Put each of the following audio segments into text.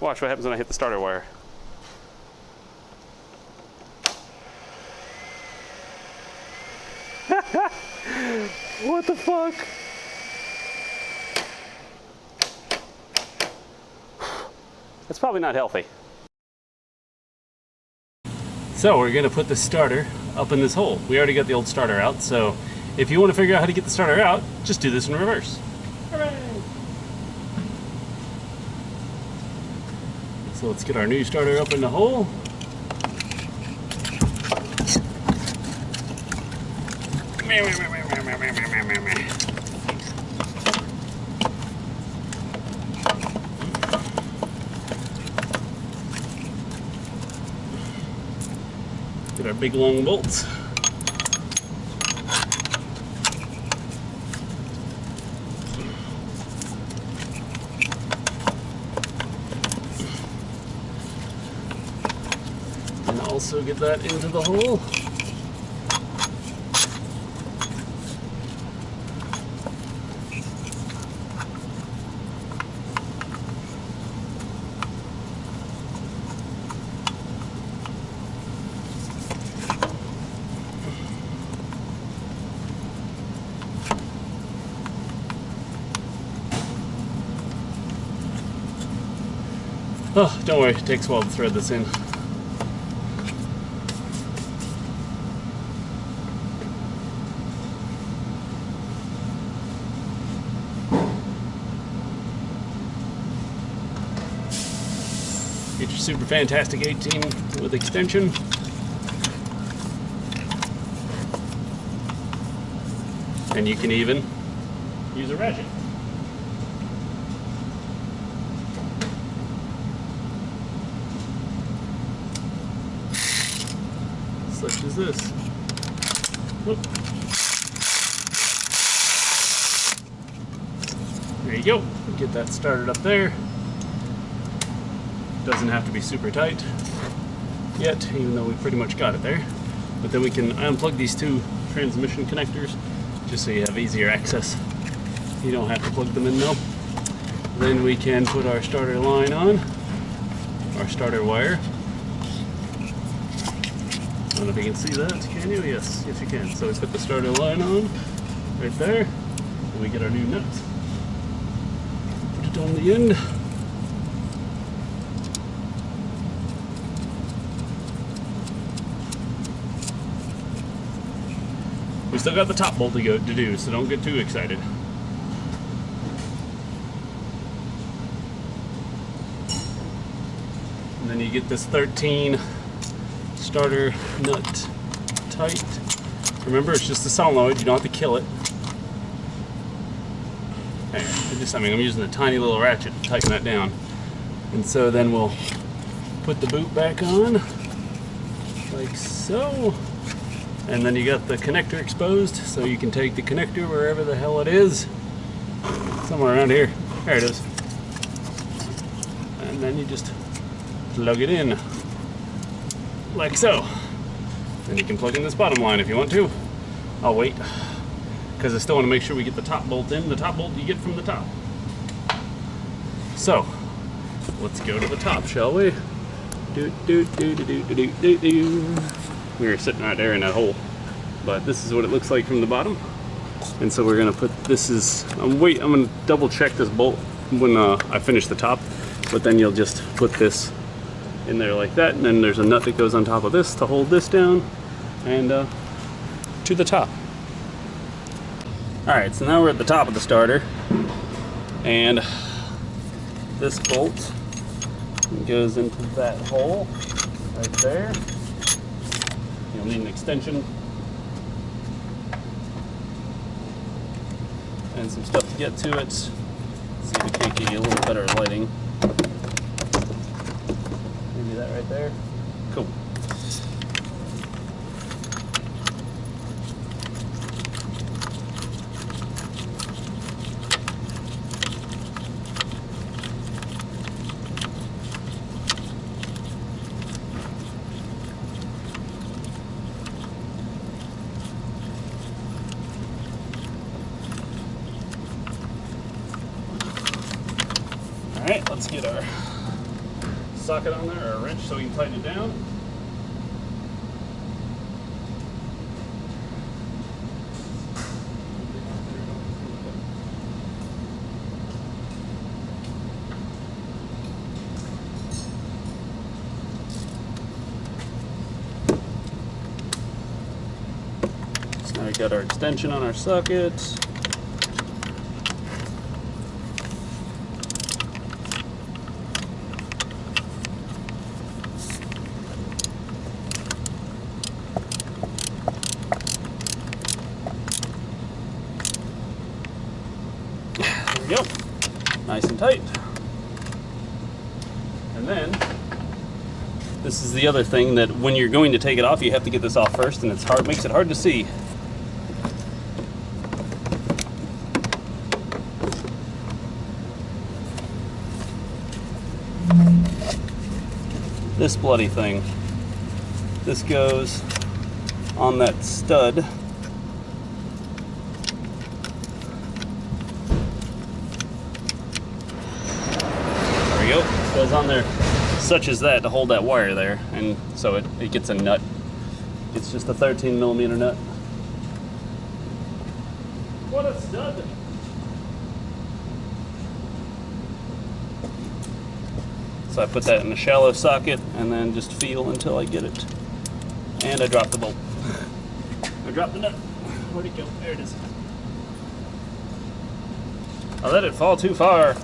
Watch what happens when I hit the starter wire. What the fuck? That's probably not healthy. So we're gonna put the starter up in this hole. We already got the old starter out, so if you want to figure out how to get the starter out, just do this in reverse. Hooray! So let's get our new starter up in the hole. Get our big long bolts. And also get that into the hole. Oh, don't worry, it takes a while to thread this in. Get your super fantastic 18 with extension. And you can even use a ratchet. Such as this. Whoop. There you go. Get that started up there. Doesn't have to be super tight yet, even though we pretty much got it there. But then we can unplug these two transmission connectors just so you have easier access. You don't have to plug them in though. Then we can put our starter line on, our starter wire. I don't know if you can see that, can you? Yes, yes you can. So we put the starter line on, right there, and we get our new nut. Put it on the end. We still got the top bolt to do, so don't get too excited. And then you get this 13 starter nut tight. Remember, it's just a solenoid, you don't have to kill it. I'm using a tiny little ratchet to tighten that down. And so then we'll put the boot back on, like so. And then you got the connector exposed, so you can take the connector wherever the hell it is. Somewhere around here. There it is. And then you just plug it in. Like so. Then you can plug in this bottom line if you want to. I'll wait, because I still want to make sure we get the top bolt in. The top bolt you get from the top. So, let's go to the top, shall we? We were sitting right there in that hole, but this is what it looks like from the bottom. And so we're gonna put I'm gonna double check this bolt when I finish the top, but then you'll just put this in there like that, and then there's a nut that goes on top of this to hold this down and to the top. Alright, so now we're at the top of the starter, and this bolt goes into that hole right there. You'll need an extension and some stuff to get to it. See if we can't get you a little better lighting. Maybe that right there. Cool. Alright, let's get our socket on there, or a wrench, so we can tighten it down. So now we got our extension on our socket. There we go. Nice and tight. And then this is the other thing, that when you're going to take it off, you have to get this off first, and it's hard, makes it hard to see. This bloody thing. This goes on that stud. There we go. It goes on there, such as that, to hold that wire there, and so it gets a nut. It's just a 13mm nut. What a stud! So I put that in a shallow socket and then just feel until I get it. And I dropped the bolt. I dropped the nut. Where'd it go? There it is. I let it fall too far.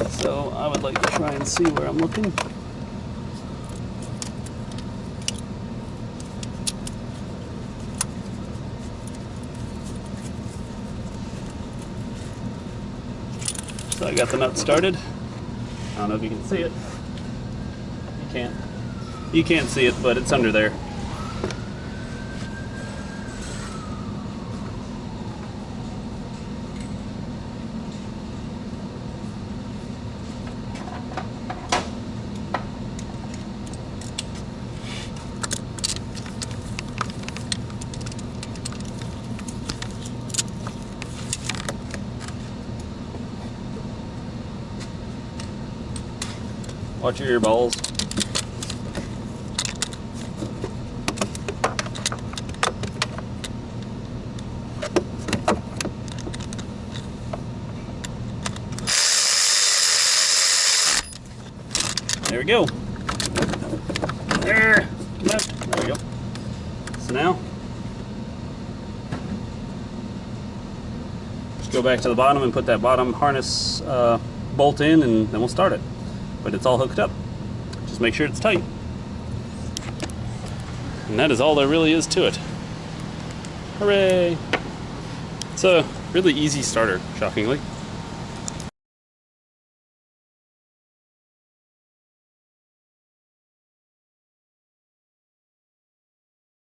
So I would like to try and see where I'm looking. So I got the nut started. I don't know if you can see it. You can't. You can't see it, but it's under there. Watch your ear balls. There we go. There we go. So now, just go back to the bottom and put that bottom harness bolt in, and then we'll start it. But it's all hooked up. Just make sure it's tight. And that is all there really is to it. Hooray! It's a really easy starter, shockingly.